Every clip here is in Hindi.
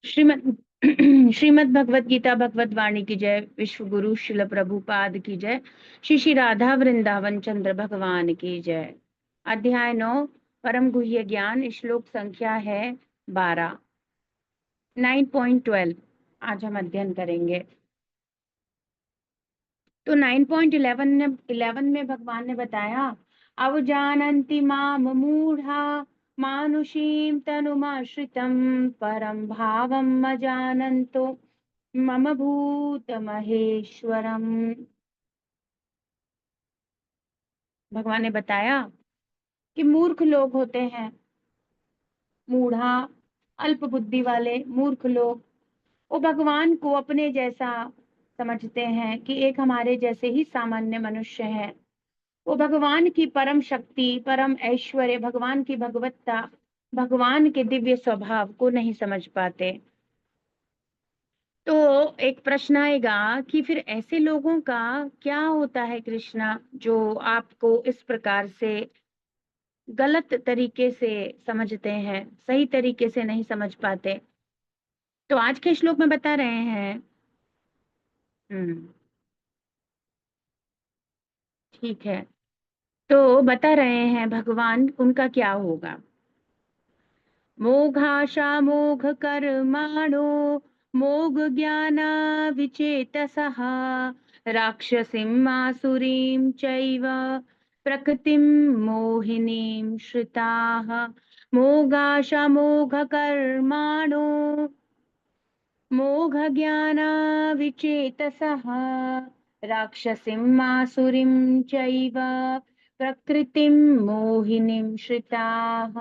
श्रीमद श्रीमद भगवत गीता भगवत वाणी की जय। विश्व गुरु शिल प्रभुपाद की जय। श्री श्री राधा वृंदावन चंद्र भगवान की जय। अध्याय 9 परम गुह्य ज्ञान। श्लोक संख्या है 12, 9.12 आज हम अध्ययन करेंगे। तो 9.11 में भगवान ने बताया, अवजानन्ति माम मूढ़ा मानुषीं तनुमाश्रितं परम भावम् अजानन्तो मम भूत महेश्वरम। भगवान ने बताया कि मूर्ख लोग होते हैं, मूढ़ा अल्प बुद्धि वाले मूर्ख लोग, वो भगवान को अपने जैसा समझते हैं कि एक हमारे जैसे ही सामान्य मनुष्य है। वो भगवान की परम शक्ति, परम ऐश्वर्य, भगवान की भगवत्ता, भगवान के दिव्य स्वभाव को नहीं समझ पाते। तो एक प्रश्न आएगा कि फिर ऐसे लोगों का क्या होता है कृष्णा, जो आपको इस प्रकार से गलत तरीके से समझते हैं, सही तरीके से नहीं समझ पाते। तो आज के श्लोक में बता रहे हैं। हम्म ठीक है। तो बता रहे हैं भगवान उनका क्या होगा। मोघाशा मोघ कर्माणो मोघ ज्ञाना विचेतसः राक्षसीम् आसुरीं चैव प्रकृतिं मोहिनीं श्रिताः। मोघाशा मोघ कर्माणो मोघ ज्ञाना विचेतसः राक्षसीम् आसुरीं चैव प्रकृतिं मोहिनीं श्रिताः।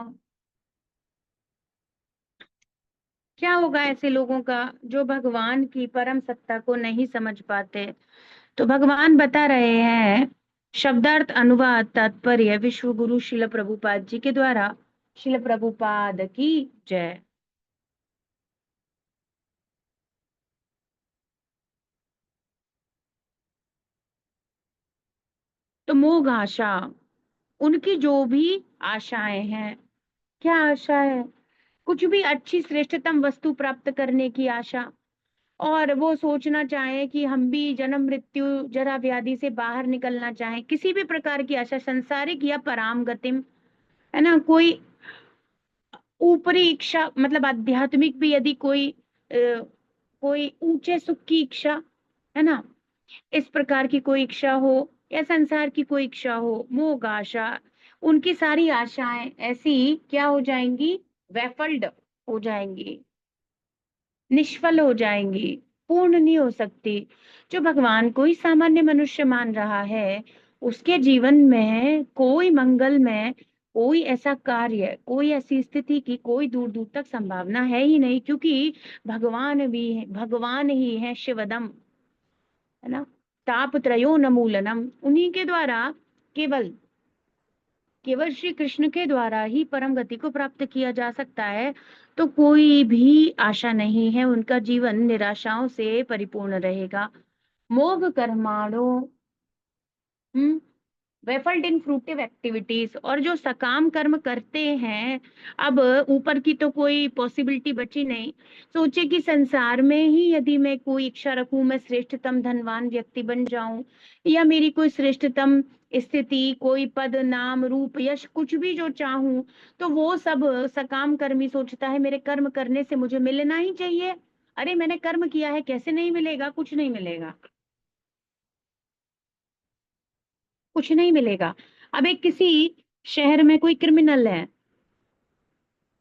क्या होगा ऐसे लोगों का जो भगवान की परम सत्ता को नहीं समझ पाते। तो भगवान बता रहे हैं, शब्दार्थ अनुवाद तात्पर्य विश्व गुरु शिल प्रभुपाद जी के द्वारा। शिल प्रभुपाद की जय। तो मोह आशा, उनकी जो भी आशाएं हैं, क्या आशा है, कुछ भी अच्छी श्रेष्ठतम वस्तु प्राप्त करने की आशा, और वो सोचना चाहे कि हम भी जन्म मृत्यु जरा व्याधि से बाहर निकलना चाहें, किसी भी प्रकार की आशा, संसारिक या पराम गतिम, है ना, कोई ऊपरी इच्छा, मतलब आध्यात्मिक भी, यदि कोई कोई ऊंचे सुख की इच्छा, है ना, इस प्रकार की कोई इच्छा हो, या संसार की कोई इच्छा हो, मोह आशा, उनकी सारी आशाएं ऐसी क्या हो जाएंगी, वैफल्ड हो जाएंगी, निष्फल हो जाएंगी, पूर्ण नहीं हो सकती। जो भगवान को ही सामान्य मनुष्य मान रहा है, उसके जीवन में कोई मंगल में कोई ऐसा कार्य, कोई ऐसी स्थिति की कोई दूर दूर तक संभावना है ही नहीं, क्योंकि भगवान भी है, भगवान ही है शिवदम, है ना, तापत्रयो नमूलनम, उन्हीं के द्वारा, केवल केवल श्री कृष्ण के द्वारा ही परम गति को प्राप्त किया जा सकता है। तो कोई भी आशा नहीं है, उनका जीवन निराशाओं से परिपूर्ण रहेगा। मोघ कर्माणो, वेफल्ड इन फ्रूटिव एक्टिविटीज, और जो सकाम कर्म करते हैं, अब ऊपर की तो कोई पॉसिबिलिटी बची नहीं। सोचे कि संसार में ही यदि मैं कोई इच्छा रखूं, मैं श्रेष्ठतम धनवान व्यक्ति बन जाऊं, या मेरी कोई श्रेष्ठतम स्थिति, कोई पद नाम रूप यश, कुछ भी जो चाहूं, तो वो सब सकाम कर्मी सोचता है मेरे कर्म करने से मुझे मिलना ही चाहिए। अरे मैंने कर्म किया है, कैसे नहीं मिलेगा, कुछ नहीं मिलेगा, कुछ नहीं मिलेगा। अब एक किसी शहर में कोई क्रिमिनल है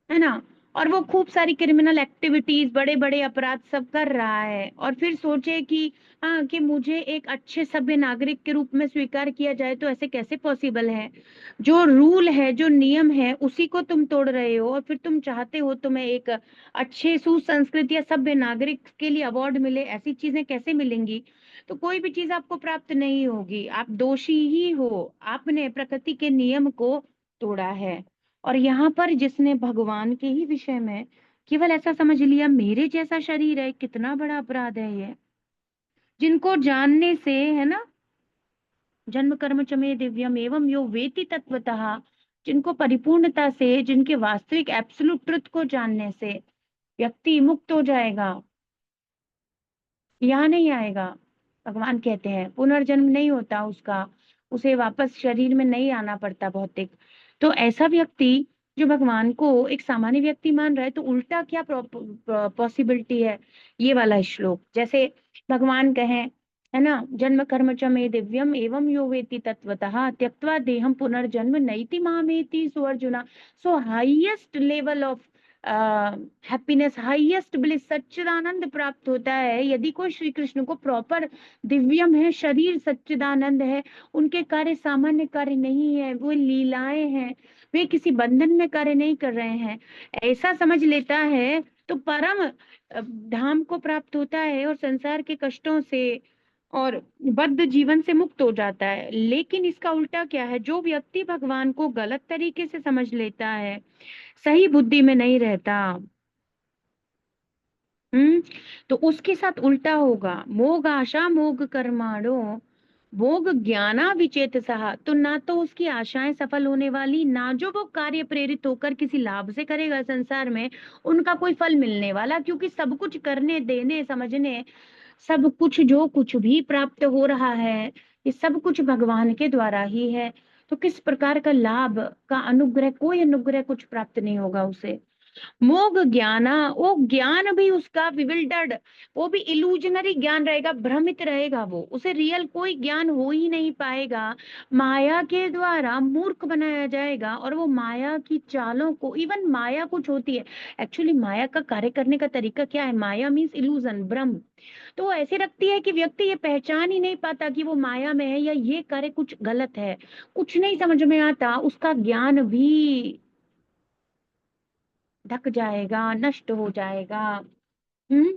ना, और वो खूब सारी क्रिमिनल एक्टिविटीज, बड़े बड़े अपराध सब कर रहा है, और फिर सोचे कि हाँ, कि मुझे एक अच्छे सभ्य नागरिक के रूप में स्वीकार किया जाए, तो ऐसे कैसे पॉसिबल है। जो रूल है, जो नियम है, उसी को तुम तोड़ रहे हो, और फिर तुम चाहते हो तुम्हें एक अच्छे सुसंस्कृत या सभ्य नागरिक के लिए अवार्ड मिले, ऐसी चीजें कैसे मिलेंगी। तो कोई भी चीज आपको प्राप्त नहीं होगी, आप दोषी ही हो, आपने प्रकृति के नियम को तोड़ा है। और यहाँ पर जिसने भगवान के ही विषय में केवल ऐसा समझ लिया मेरे जैसा शरीर है, कितना बड़ा अपराध है ये। जिनको जानने से, है ना, जन्म कर्म च मे दिव्यम एवं यो वेति तत्वतः, जिनको परिपूर्णता से, जिनके वास्तविक एब्सोल्यूट ट्रुथ को जानने से व्यक्ति मुक्त हो जाएगा, यहाँ नहीं आएगा। भगवान कहते हैं पुनर्जन्म नहीं होता उसका, उसे वापस शरीर में नहीं आना पड़ता भौतिक। तो ऐसा व्यक्ति जो भगवान को एक सामान्य व्यक्ति मान रहा है, तो उल्टा क्या पॉसिबिलिटी है, ये वाला श्लोक। जैसे भगवान कहें, है ना, जन्म कर्म च मे दिव्यम एवं यो वेति तत्वतः त्यक्त्वा देहम पुनर्जन्म नैति मामेति। So Arjuna, so highest level of happiness, highest bliss, सच्चिदानंद प्राप्त होता है यदि कोई श्री कृष्ण को प्रॉपर दिव्यम है, शरीर सच्चिदानंद है, उनके कार्य सामान्य कार्य नहीं है, वो लीलाएं हैं, वे किसी बंधन में कार्य नहीं कर रहे हैं, ऐसा समझ लेता है, तो परम धाम को प्राप्त होता है और संसार के कष्टों से और बद्ध जीवन से मुक्त हो जाता है। लेकिन इसका उल्टा क्या है, जो व्यक्ति भगवान को गलत तरीके से समझ लेता है, सही बुद्धि में नहीं रहता, हम्म, तो उसके साथ उल्टा होगा। मोग आशा मोग कर्माणो भोग ज्ञाना विचेत सहा, तो ना तो उसकी आशाएं सफल होने वाली, ना जो वो कार्य प्रेरित होकर किसी लाभ से करेगा संसार में उनका कोई फल मिलने वाला, क्योंकि सब कुछ करने देने समझने, सब कुछ जो कुछ भी प्राप्त हो रहा है, ये सब कुछ भगवान के द्वारा ही है। तो किस प्रकार का लाभ का अनुग्रह, कोई अनुग्रह कुछ प्राप्त नहीं होगा उसे। मोग ज्ञाना, वो ज्ञान भी उसका विविल्डर्ड, वो भी इल्यूजनरी ज्ञान रहेगा, भ्रमित रहेगा, वो उसे रियल कोई ज्ञान हो ही नहीं पाएगा। माया के द्वारा मूर्ख बनाया जाएगा, और वो माया की चालों को, इवन माया कुछ होती है, एक्चुअली माया का कार्य करने का तरीका क्या है, माया मीन्स इल्यूजन, भ्रम। तो वो ऐसे रखती है कि व्यक्ति ये पहचान ही नहीं पाता कि वो माया में है या ये कार्य कुछ गलत है, कुछ नहीं समझ में आता, उसका ज्ञान भी ढक जाएगा, नष्ट हो जाएगा। हम्म,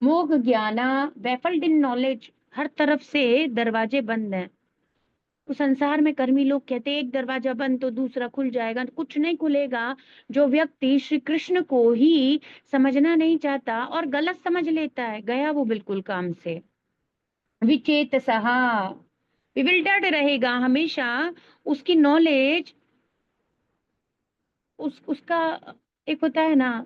मोग ज्ञाना, बैफल्ड इन नॉलेज, हर तरफ से दरवाजे बंद हैं। तो संसार में कर्मी लोग कहते हैं एक दरवाजा बंद तो दूसरा खुल जाएगा, कुछ नहीं खुलेगा। जो व्यक्ति श्री कृष्ण को ही समझना नहीं चाहता और गलत समझ लेता है, गया वो बिल्कुल काम से। विचेत सहा, विविल्डर्ड रहेगा हमेशा, उसकी नॉलेज, उसका एक होता है ना,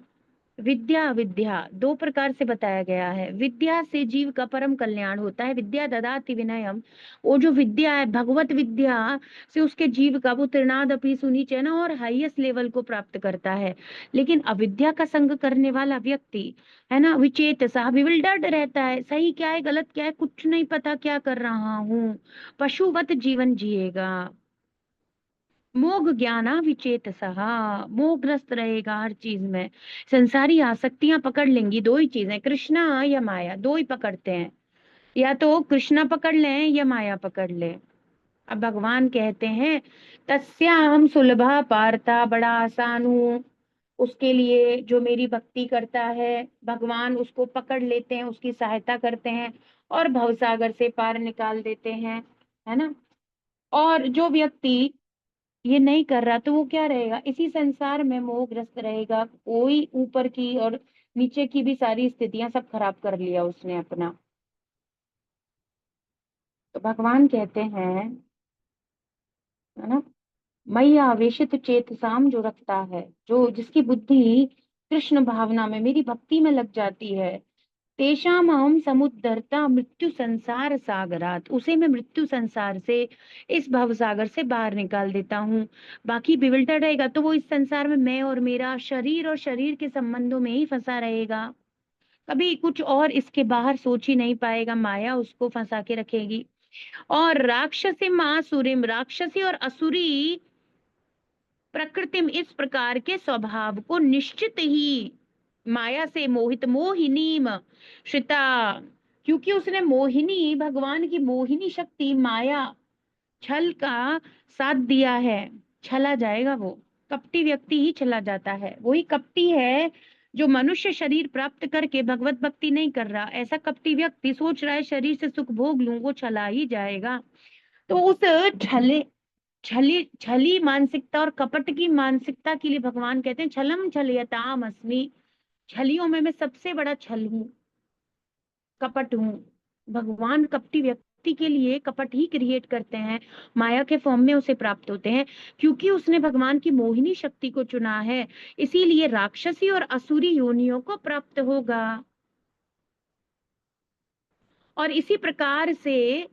विद्या विद्या दो प्रकार से बताया गया है। विद्या से जीव का परम कल्याण होता है, विद्या ददाति विनयम, वो जो विद्या है भगवत विद्या से उसके जीव का वो त्रिनाद अपि सुनीचैन और हाईएस्ट लेवल को प्राप्त करता है। लेकिन अविद्या का संग करने वाला व्यक्ति, है ना, विचेत सा, विविल्डर्ड रहता है, सही क्या है गलत क्या है कुछ नहीं पता, क्या कर रहा हूँ, पशुवत जीवन जिएगा। मोग ज्ञाना विचेत सहा, मोहग्रस्त रहेगा हर चीज में। संसारी आसक्तियां पकड़ लेंगी, दो ही चीजें, कृष्णा या माया, दो ही पकड़ते हैं, या तो कृष्णा पकड़ लें या माया पकड़ लें। अब भगवान कहते हैं तस्याहम सुलभा पार्था, बड़ा आसान हूँ उसके लिए जो मेरी भक्ति करता है, भगवान उसको पकड़ लेते हैं, उसकी सहायता करते हैं और भवसागर से पार निकाल देते हैं, है ना। और जो व्यक्ति ये नहीं कर रहा तो वो क्या रहेगा, इसी संसार में मोहग्रस्त रहेगा, कोई ऊपर की और नीचे की भी सारी स्थितियां सब खराब कर लिया उसने अपना। तो भगवान कहते हैं, है ना, मई आवेशित चेतसाम, जो रखता है, जो जिसकी बुद्धि कृष्ण भावना में मेरी भक्ति में लग जाती है, तेषाम अहम समुद्धरता मृत्यु संसार सागरात, उसे मैं मृत्यु संसार से, इस भव सागर से बाहर निकाल देता हूँ। बाकी बिविल्टर रहेगा तो वो इस संसार में मैं और मेरा शरीर और शरीर के संबंधों में ही फंसा रहेगा, कभी कुछ और इसके बाहर सोच ही नहीं पाएगा, माया उसको फंसा के रखेगी। और राक्षसीम आसुरीम, राक्षसी और असुरी प्रकृतिम, इस प्रकार के स्वभाव को निश्चित ही माया से मोहित, मोहिनीम श्रिता, क्योंकि उसने मोहिनी, भगवान की मोहिनी शक्ति माया, छल का साथ दिया है, छला जाएगा वो। कपटी व्यक्ति ही चला जाता है, वही कपटी है जो मनुष्य शरीर प्राप्त करके भगवत भक्ति नहीं कर रहा, ऐसा कपटी व्यक्ति सोच रहा है शरीर से सुख भोग लूं, वो छला ही जाएगा। तो उस छले छली छली मानसिकता और कपट की मानसिकता के लिए भगवान कहते हैं छलम छलयताम अस्मि, छलियों में मैं सबसे बड़ा छल हूँ, कपट हूँ। भगवान कपटी व्यक्ति व्यक्ति के लिए कपट ही क्रिएट करते हैं, माया के फॉर्म में उसे प्राप्त होते हैं, क्योंकि उसने भगवान की मोहिनी शक्ति को चुना है, इसीलिए राक्षसी और असुरी योनियों को प्राप्त होगा। और इसी प्रकार से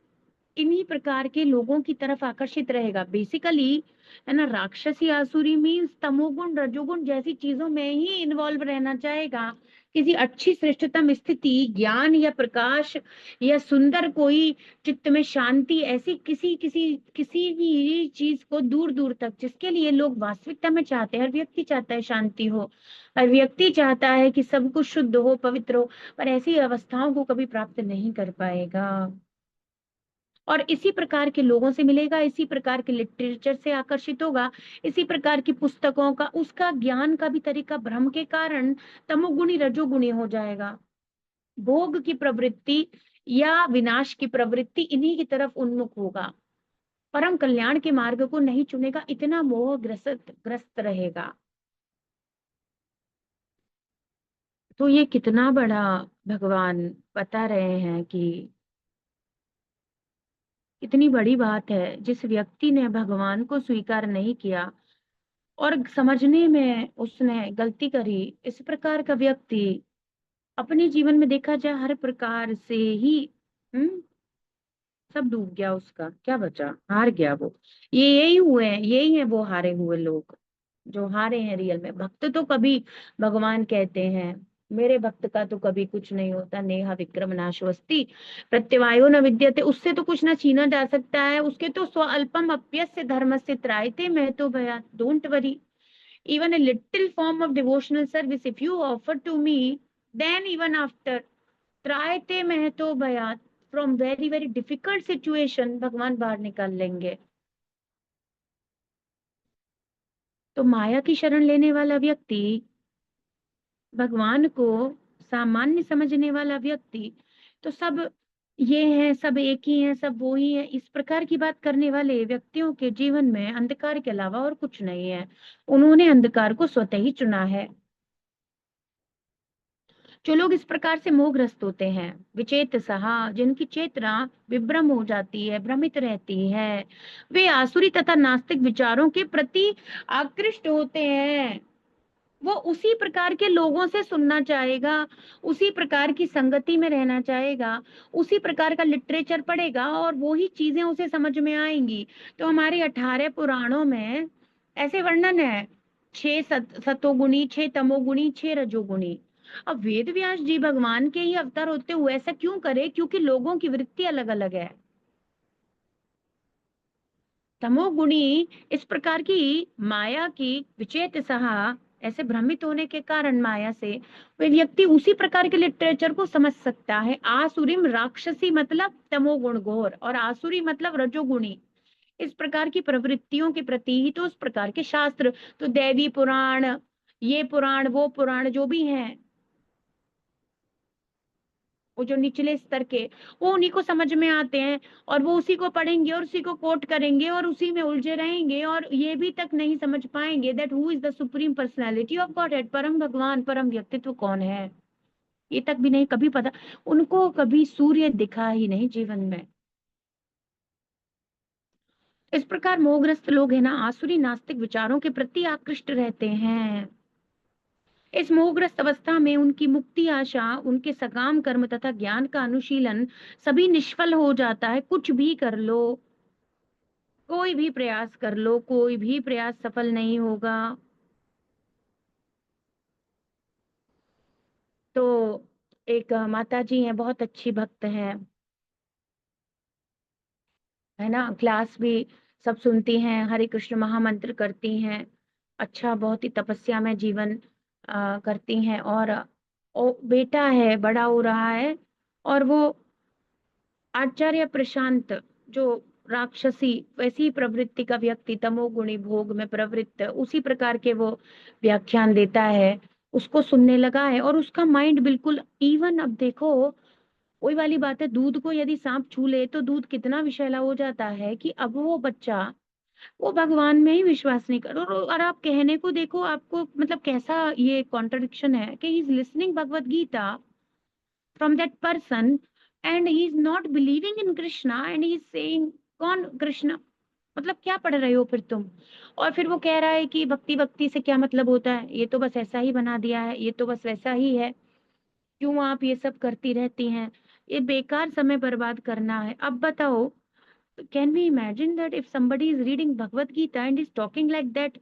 इन्हीं प्रकार के लोगों की तरफ आकर्षित रहेगा। बेसिकली है ना, राक्षसी आसुरी मीन्स तमोगुण रजोगुण जैसी चीजों में ही इन्वॉल्व रहना चाहेगा। किसी अच्छी श्रेष्ठतम स्थिति, ज्ञान या प्रकाश या सुंदर कोई चित्त में शांति, ऐसी किसी किसी किसी भी चीज को दूर दूर तक, जिसके लिए लोग वास्तविकता में चाहते हैं। हर व्यक्ति चाहता है शांति हो, हर व्यक्ति चाहता है कि सब कुछ शुद्ध हो, पवित्र हो, पर ऐसी अवस्थाओं को कभी प्राप्त नहीं कर पाएगा। और इसी प्रकार के लोगों से मिलेगा, इसी प्रकार के लिटरेचर से आकर्षित होगा, इसी प्रकार की पुस्तकों का, उसका ज्ञान का भी तरीका भ्रम के कारण तमोगुणी रजोगुणी हो जाएगा। भोग की प्रवृत्ति या विनाश की प्रवृत्ति इन्हीं की तरफ उन्मुख होगा, परम कल्याण के मार्ग को नहीं चुनेगा, इतना मोह ग्रस्त रहेगा। तो ये कितना बड़ा भगवान बता रहे हैं कि इतनी बड़ी बात है। जिस व्यक्ति ने भगवान को स्वीकार नहीं किया और समझने में उसने गलती करी, इस प्रकार का व्यक्ति अपने जीवन में देखा जाए हर प्रकार से ही हम्म सब डूब गया, उसका क्या बचा, हार गया वो। ये यही हुए हैं, यही है वो हारे हुए लोग जो हारे हैं रियल में। भक्त तो कभी भगवान कहते हैं, मेरे भक्त का तो कभी कुछ नहीं होता, नेहा विक्रम नाशवस्ति प्रत्यवायो न विद्यते, उससे तो कुछ ना छीना जा सकता है, उसके तो स्वल्पम अप्यस्य धर्मस्य त्रायते मैं तो भया, don't worry, even a little form of devotional service if you offer to me, then even after त्रायते महतो भयात, from very very difficult situation भगवान बाहर निकाल लेंगे। तो माया की शरण लेने वाला व्यक्ति, भगवान को सामान्य समझने वाला व्यक्ति, तो सब ये है, सब एक ही है, सब वो ही है, इस प्रकार की बात करने वाले व्यक्तियों के जीवन में अंधकार के अलावा और कुछ नहीं है। उन्होंने अंधकार को स्वतः ही चुना है। जो लोग इस प्रकार से मोहग्रस्त होते हैं, विचेत सहा, जिनकी चेतना विभ्रम हो जाती है, भ्रमित रहती है, वे आसुरी तथा नास्तिक विचारों के प्रति आकृष्ट होते हैं। वो उसी प्रकार के लोगों से सुनना चाहेगा, उसी प्रकार की संगति में रहना चाहेगा, उसी प्रकार का लिटरेचर पढ़ेगा और वो ही चीजें उसे समझ में आएंगी। तो हमारे 18 पुराणों में ऐसे वर्णन है, 6 सतोगुणी, 6 तमोगुणी, 6 रजोगुणी। अब वेद व्यास जी भगवान के ही अवतार होते हुए ऐसा क्यों करे? क्योंकि लोगों की वृत्ति अलग अलग है। तमोगुणी इस प्रकार की माया की विचेत सहा, ऐसे भ्रमित होने के कारण माया से, वे व्यक्ति उसी प्रकार के लिटरेचर को समझ सकता है। आसुरीम राक्षसी मतलब तमोगुण घोर, और आसुरी मतलब रजोगुणी। इस प्रकार की प्रवृत्तियों के प्रति ही तो उस प्रकार के शास्त्र, तो दैवी पुराण, ये पुराण वो पुराण जो भी हैं, वो जो निचले स्तर के, वो उन्हीं को समझ में आते हैं, और वो उसी को पढ़ेंगे और उसी को कोट करेंगे और उसी में उलझे रहेंगे, और ये भी तक नहीं समझ पाएंगे that who is the supreme personality of God head, परम भगवान, परम व्यक्तित्व कौन है, ये तक भी नहीं कभी पता। उनको कभी सूर्य दिखा ही नहीं जीवन में। इस प्रकार मोहग्रस्त लोग है ना, आसुरी नास्तिक विचारों के प्रति आकृष्ट रहते हैं। इस मोहग्रस्त अवस्था में उनकी मुक्ति आशा, उनके सकाम कर्म तथा ज्ञान का अनुशीलन सभी निष्फल हो जाता है। कुछ भी कर लो, कोई भी प्रयास कर लो, कोई भी प्रयास सफल नहीं होगा। तो एक माता जी हैं, बहुत अच्छी भक्त हैं, है ना, क्लास भी सब सुनती हैं, हरे कृष्ण महामंत्र करती हैं, अच्छा बहुत ही तपस्या में जीवन करती हैं। और बेटा है, बड़ा हो रहा है, और वो आचार्य प्रशांत, जो राक्षसी वैसी प्रवृत्ति का व्यक्ति, तमोगुणी भोग में प्रवृत्त, उसी प्रकार के वो व्याख्यान देता है, उसको सुनने लगा है, और उसका माइंड बिल्कुल इवन। अब देखो, वही वाली बात है, दूध को यदि सांप छू ले तो दूध कितना विषैला हो जाता है, कि अब वो बच्चा वो भगवान में ही विश्वास नहीं कर। और आप कहने को देखो, आपको मतलब कैसा ये कॉन्ट्रडिक्शन है कि he is listening Bhagavad Gita from that person and he is not believing in Krishna and he is saying कौन कृष्णा, मतलब क्या पढ़ रहे हो फिर तुम। और फिर वो कह रहा है कि भक्ति भक्ति से क्या मतलब होता है, ये तो बस ऐसा ही बना दिया है, ये तो बस वैसा ही है, क्यों आप ये सब करती रहती हैं, ये बेकार समय बर्बाद करना है। अब बताओ, can we imagine that if somebody is reading Bhagavad Gita and is talking like that।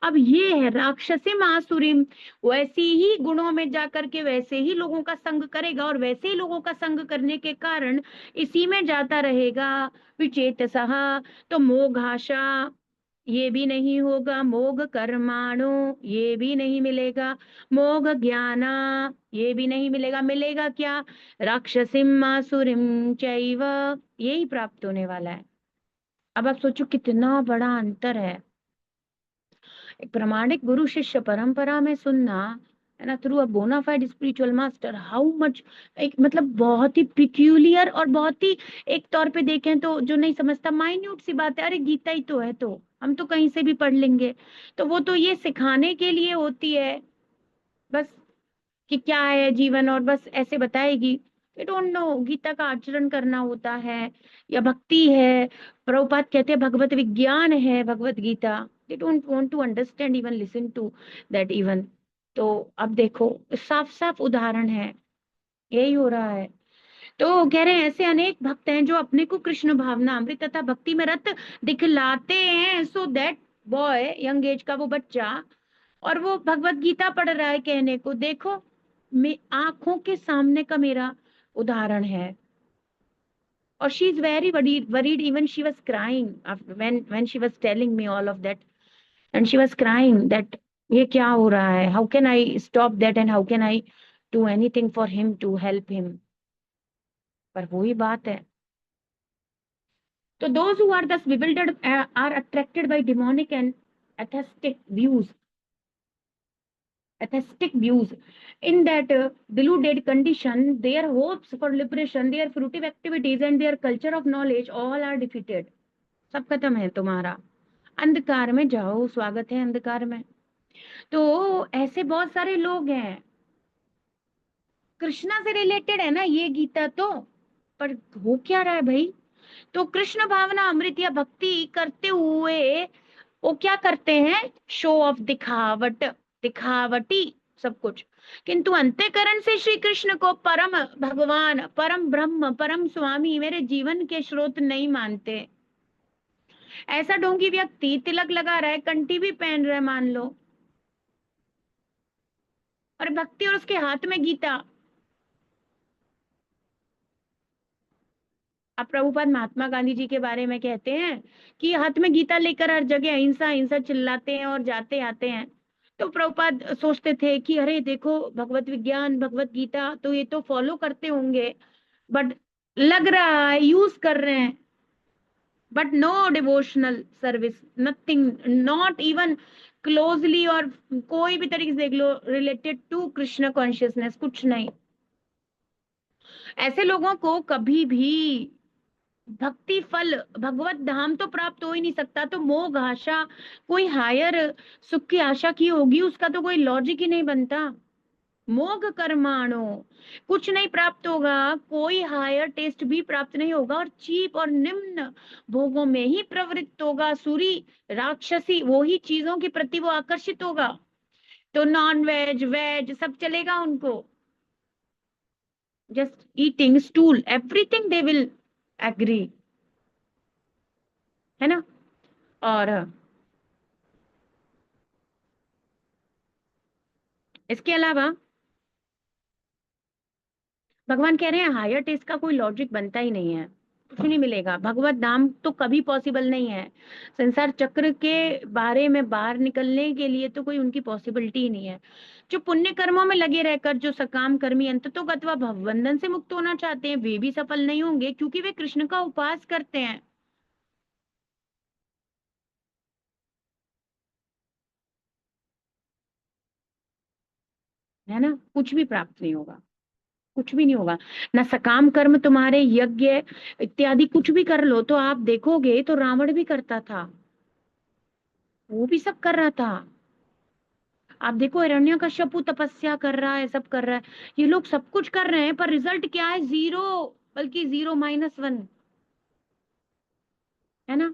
अब ये है राक्षसी आसुरीम, वैसी ही गुणों में जाकर के वैसे ही लोगों का संग करेगा, और वैसे ही लोगों का संग करने के कारण इसी में जाता रहेगा विचेतसः। तो मोघाशा, ये भी नहीं होगा, मोघ कर्माणो, ये भी नहीं मिलेगा, मोघ ज्ञाना, ये भी नहीं मिलेगा, मिलेगा क्या, राक्षसीम आसुरीम चैव, यही प्राप्त होने वाला है। अब आप सोचो कितना बड़ा अंतर है। एक प्रामाणिक गुरु शिष्य परंपरा में सुनना है ना, through a bona fide spiritual master, how much, एक मतलब बहुत ही पिक्यूलियर और बहुत ही, एक तौर पे देखें तो जो नहीं समझता माइन्यूट सी बात है, अरे गीता ही तो है, तो हम तो कहीं से भी पढ़ लेंगे, तो वो तो ये सिखाने के लिए होती है बस, कि क्या है जीवन, और बस ऐसे बताएगी। वी डोंट नो गीता का आचरण करना होता है या भक्ति है। प्रभुपाद कहते हैं भगवत विज्ञान है Bhagavad Gita. They don't want to understand even listen to that even. तो अब देखो साफ साफ उदाहरण है, यही हो रहा है। तो कह रहे हैं ऐसे अनेक भक्त हैं जो अपने को कृष्ण भावना अमृत तथा भक्ति में रत दिखलाते हैं, so that boy, young age का वो बच्चा, और वो भगवत गीता पढ़ रहा है कहने को, देखो मैं आंखों के सामने का मेरा उदाहरण है। और she is very worried, even she was crying when she was telling me all of that, and she was crying that ये क्या हो रहा है, how can I stop that and how can I do anything for him to help him. पर वही बात है। तो those who are thus bewildered are attracted by demonic and atheistic views atheistic views in that deluded condition, their hopes for liberation, their fruitive activities and their culture of knowledge all are defeated। सब खत्म है तुम्हारा, अंधकार में जाओ, स्वागत है अंधकार में। तो ऐसे बहुत सारे लोग हैं, कृष्णा से रिलेटेड है ना ये गीता तो, पर हो क्या रहा है भाई। तो कृष्ण भावना अमृत या भक्ति करते हुए वो क्या करते हैं, शो ऑफ, दिखावट, दिखावटी सब कुछ, किंतु अंतःकरण से श्री कृष्ण को परम भगवान, परम ब्रह्म, परम स्वामी, मेरे जीवन के स्रोत नहीं मानते। ऐसा ढोंगी व्यक्ति तिलक लगा रहा है, कंठी भी पहन रहा है मान लो, और भक्ति और उसके हाथ में गीता। अब प्रभुपाद महात्मा गांधी जी के बारे में कहते हैं कि हाथ में गीता लेकर हर जगह अहिंसा अहिंसा चिल्लाते हैं और जाते आते हैं। तो प्रभुपाद सोचते थे कि अरे देखो भगवत विज्ञान भगवत गीता तो ये तो फॉलो करते होंगे, बट लग रहा है यूज कर रहे हैं, but no devotional service, nothing, not even closely, और कोई भी तरीके से देख लो रिलेटेड टू कृष्ण कॉन्शियसनेस, कुछ नहीं। ऐसे लोगों को कभी भी भक्ति फल भगवत धाम तो प्राप्त हो ही नहीं सकता। तो मोह आशा, कोई हायर सुख की आशा की होगी, उसका तो कोई लॉजिक ही नहीं बनता। मोग कर्माणो, कुछ नहीं प्राप्त होगा, कोई हायर टेस्ट भी प्राप्त नहीं होगा, और चीप और निम्न भोगों में ही प्रवृत्त होगा। सूरी राक्षसी, वो ही चीजों के प्रति वो आकर्षित होगा। तो नॉन वेज वेज सब चलेगा उनको, just eating stool everything they will agree, है ना। और इसके अलावा भगवान कह रहे हैं हायर टेस्ट का कोई लॉजिक बनता ही नहीं है, कुछ नहीं मिलेगा, भगवत धाम तो कभी पॉसिबल नहीं है। संसार चक्र के बारे में बाहर निकलने के लिए तो कोई उनकी पॉसिबिलिटी ही नहीं है। जो पुण्य कर्मों में लगे रहकर जो सकाम कर्मी अंततोगत अथवा भवबंधन से मुक्त होना चाहते हैं, वे भी सफल नहीं होंगे, क्योंकि वे कृष्ण का उपास करते हैं, है ना। कुछ भी प्राप्त नहीं होगा, कुछ भी नहीं होगा। ना सकाम कर्म, तुम्हारे यज्ञ इत्यादि कुछ भी कर लो, तो आप देखोगे तो रावण भी करता था, वो भी सब कर रहा था। आप देखो हिरण्यकश्यपु तपस्या कर रहा है, सब कर रहा है, ये लोग सब कुछ कर रहे हैं, पर रिजल्ट क्या है, जीरो। बल्कि 0 - 1, है ना।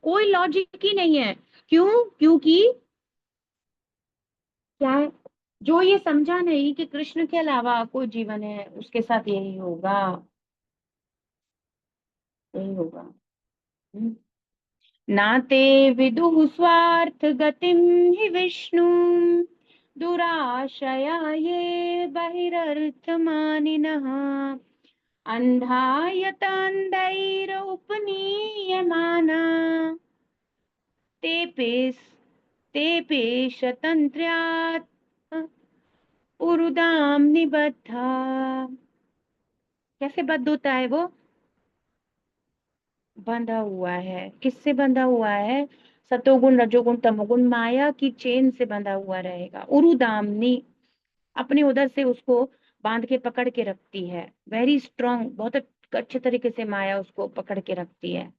कोई लॉजिक ही नहीं है। क्यों? क्योंकि क्या है, जो ये समझा नहीं कि कृष्ण के अलावा कोई जीवन है, उसके साथ यही होगा, यही होगा। हम्म। नाते विदुः स्वार्थ गतिम हि विष्णु, दुराशया ये बहिरर्थ मानिनः, अंधायतान्दैरुपनीयमाना, तेपे तेपे शतन्त्र्यात् उरुदाम निबद्धा। कैसे बद्ध होता है वो? बंधा हुआ है। किससे बंधा हुआ है? सतोगुण रजोगुण तमोगुण माया की चेन से बंधा हुआ रहेगा। उरुदामनी, अपने उधर से उसको बांध के पकड़ के रखती है, वेरी स्ट्रांग, बहुत अच्छे तरीके से माया उसको पकड़ के रखती है।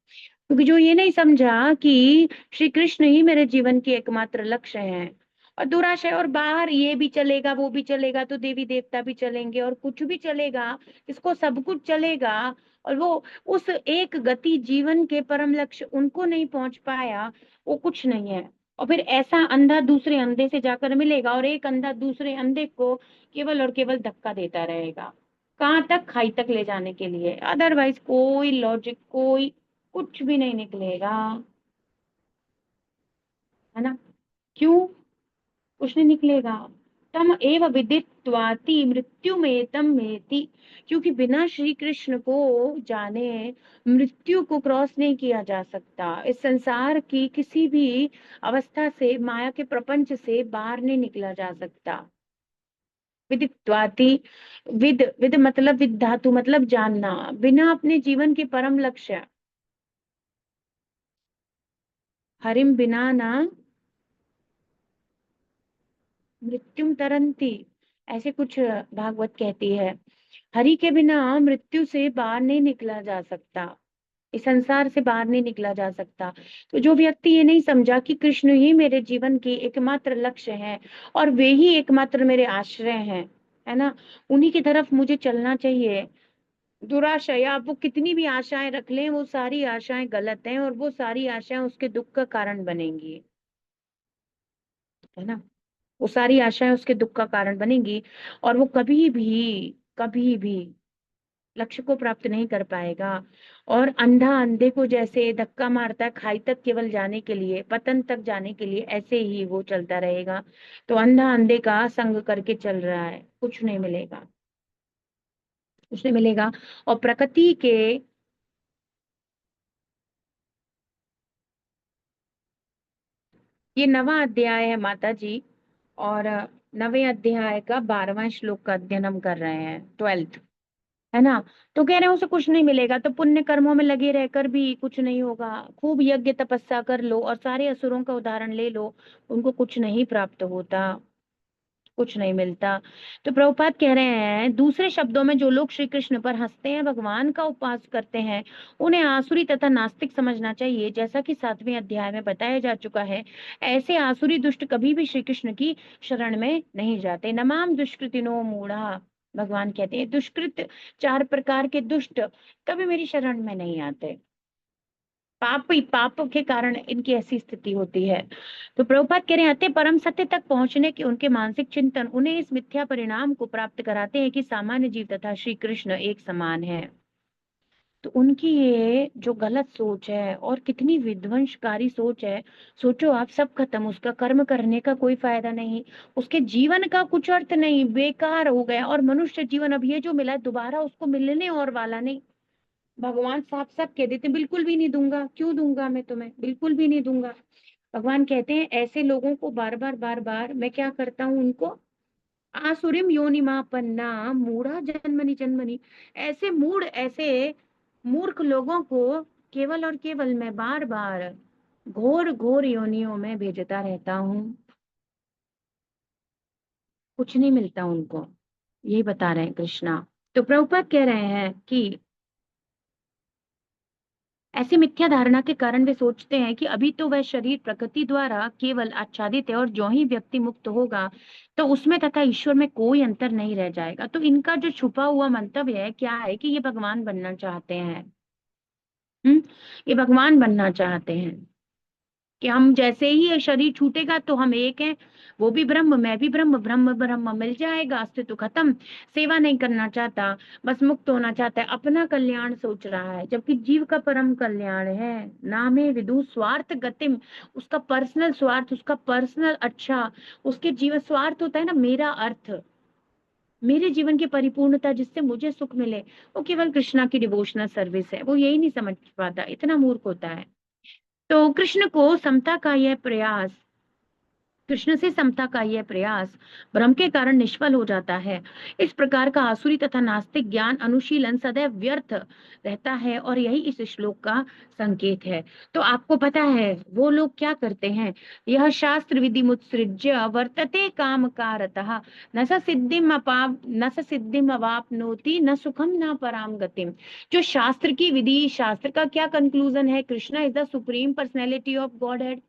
क्योंकि जो ये नहीं समझा कि श्री कृष्ण ही मेरे जीवन की एकमात्र लक्ष्य है, और दुराशय, और बाहर ये भी चलेगा वो भी चलेगा, तो देवी देवता भी चलेंगे और कुछ भी चलेगा, इसको सब कुछ चलेगा, और वो उस एक गति जीवन के परम लक्ष्य उनको नहीं पहुंच पाया, वो कुछ नहीं है। और फिर ऐसा अंधा दूसरे अंधे से जाकर मिलेगा, और एक अंधा दूसरे अंधे को केवल और केवल धक्का देता रहेगा। कहाँ तक? खाई तक ले जाने के लिए। अदरवाइज कोई लॉजिक, कोई कुछ भी नहीं निकलेगा, है ना। क्यों? कुछ नहीं निकलेगा। तम एव विदित्वाति मृत्यु में तम मेति, क्योंकि बिना श्री कृष्ण को जाने मृत्यु को क्रॉस नहीं किया जा सकता। इस संसार की किसी भी अवस्था से, माया के प्रपंच से बाहर नहीं निकला जा सकता। विदित्वाति, विद विद मतलब विद धातु मतलब जानना। बिना अपने जीवन के परम लक्ष्य, हरिम बिना ना मृत्युम तरंती, ऐसे कुछ भागवत कहती है। हरि के बिना मृत्यु से बाहर नहीं निकला जा सकता, इस संसार से बाहर नहीं निकला जा सकता। तो जो व्यक्ति ये नहीं समझा कि कृष्ण ही मेरे जीवन की एकमात्र लक्ष्य है, और वे ही एकमात्र मेरे आश्रय हैं, है ना, उन्हीं की तरफ मुझे चलना चाहिए। दुराशया, आप वो कितनी भी आशाएं रख लें, वो सारी आशाएं गलत हैं, और वो सारी आशाएं उसके दुख का कारण बनेंगी, है ना। वो सारी आशाएं उसके दुख का कारण बनेंगी, और वो कभी भी लक्ष्य को प्राप्त नहीं कर पाएगा। और अंधा अंधे को जैसे धक्का मारता है खाई तक केवल जाने के लिए, पतन तक जाने के लिए, ऐसे ही वो चलता रहेगा। तो अंधा अंधे का संग करके चल रहा है, कुछ नहीं मिलेगा, कुछ नहीं मिलेगा। और प्रकृति के, ये नवा अध्याय है माता जी, और नवे अध्याय का 12वां श्लोक का अध्ययन हम कर रहे हैं, 12th, है ना। तो कह रहे हैं उसे कुछ नहीं मिलेगा, तो पुण्य कर्मों में लगे रहकर भी कुछ नहीं होगा। खूब यज्ञ तपस्या कर लो और सारे असुरों का उदाहरण ले लो, उनको कुछ नहीं प्राप्त होता, कुछ नहीं मिलता। तो प्रभुपाद कह रहे हैं, दूसरे शब्दों में जो लोग श्री कृष्ण पर हंसते हैं, भगवान का उपवास करते हैं, उन्हें आसुरी तथा नास्तिक समझना चाहिए। जैसा कि 7वें अध्याय में बताया जा चुका है, ऐसे आसुरी दुष्ट कभी भी श्री कृष्ण की शरण में नहीं जाते। नमाम दुष्कृतिनो मूढ़ा, भगवान कहते हैं दुष्कृत, 4 प्रकार के दुष्ट कभी मेरी शरण में नहीं आते। पाप ही पाप के कारण इनकी ऐसी स्थिति होती है। तो प्रभुपाद कह रहे हैं, अतः परम सत्य तक पहुंचने के उनके मानसिक चिंतन उन्हें इस मिथ्या परिणाम को प्राप्त कराते हैं कि सामान्य जीव तथा श्री कृष्ण एक समान है। तो उनकी ये जो गलत सोच है, और कितनी विध्वंसकारी सोच है, सोचो आप, सब खत्म, उसका कर्म करने का कोई फायदा नहीं, उसके जीवन का कुछ अर्थ नहीं, बेकार हो गया। और मनुष्य जीवन अब ये जो मिला है, दोबारा उसको मिलने और वाला नहीं। भगवान साफ साफ कह देते, बिल्कुल भी नहीं दूंगा। क्यों दूंगा? मैं तुम्हें बिल्कुल भी नहीं दूंगा। भगवान कहते हैं, ऐसे लोगों को बार बार मैं क्या करता हूँ, उनको आसुरिम योनिमापन्ना मूढ़ा जन्मनि जन्मनि, ऐसे मूढ़, ऐसे मूर्ख लोगों को केवल और केवल मैं बार बार घोर घोर योनियों में भेजता रहता हूँ, कुछ नहीं मिलता उनको। यही बता रहे हैं कृष्णा। तो प्रभुपाद कह रहे हैं कि ऐसी मिथ्या धारणा के कारण वे सोचते हैं कि अभी तो वह शरीर प्रकृति द्वारा केवल आच्छादित है और जो ही व्यक्ति मुक्त होगा तो उसमें तथा ईश्वर में कोई अंतर नहीं रह जाएगा। तो इनका जो छुपा हुआ मंतव्य है क्या है कि ये भगवान बनना चाहते हैं। ये भगवान बनना चाहते हैं कि हम जैसे ही ये शरीर छूटेगा तो हम एक हैं, वो भी ब्रह्म मैं भी ब्रह्म, ब्रह्म ब्रह्म मिल जाएगा, अस्तित्व खत्म। सेवा नहीं करना चाहता, बस मुक्त होना चाहता है, अपना कल्याण सोच रहा है, जबकि जीव का परम कल्याण है। नामे विदु स्वार्थ गतिम, उसका पर्सनल स्वार्थ, उसका पर्सनल अच्छा, उसके जीवन स्वार्थ होता है ना, मेरा अर्थ, मेरे जीवन की परिपूर्णता जिससे मुझे सुख मिले, वो केवल कृष्णा की डिवोशनल सर्विस है। वो यही नहीं समझ पाता, इतना मूर्ख होता है। तो कृष्ण को समता का यह प्रयास, कृष्ण से समता का यह प्रयास भ्रम के कारण निष्फल हो जाता है। इस प्रकार का आसुरी तथा नास्तिक ज्ञान अनुशीलन सदैव व्यर्थ रहता है और यही इस श्लोक का संकेत है। तो आपको पता है वो लोग क्या करते हैं, यह शास्त्र विधि मुत्सृज्य वर्तते काम कारतः न स सिद्धिम अवाप्नोति न सुखम न पराम गतिम। जो शास्त्र की विधि, शास्त्र का क्या कंक्लूजन है, Krishna is the supreme personality of God head,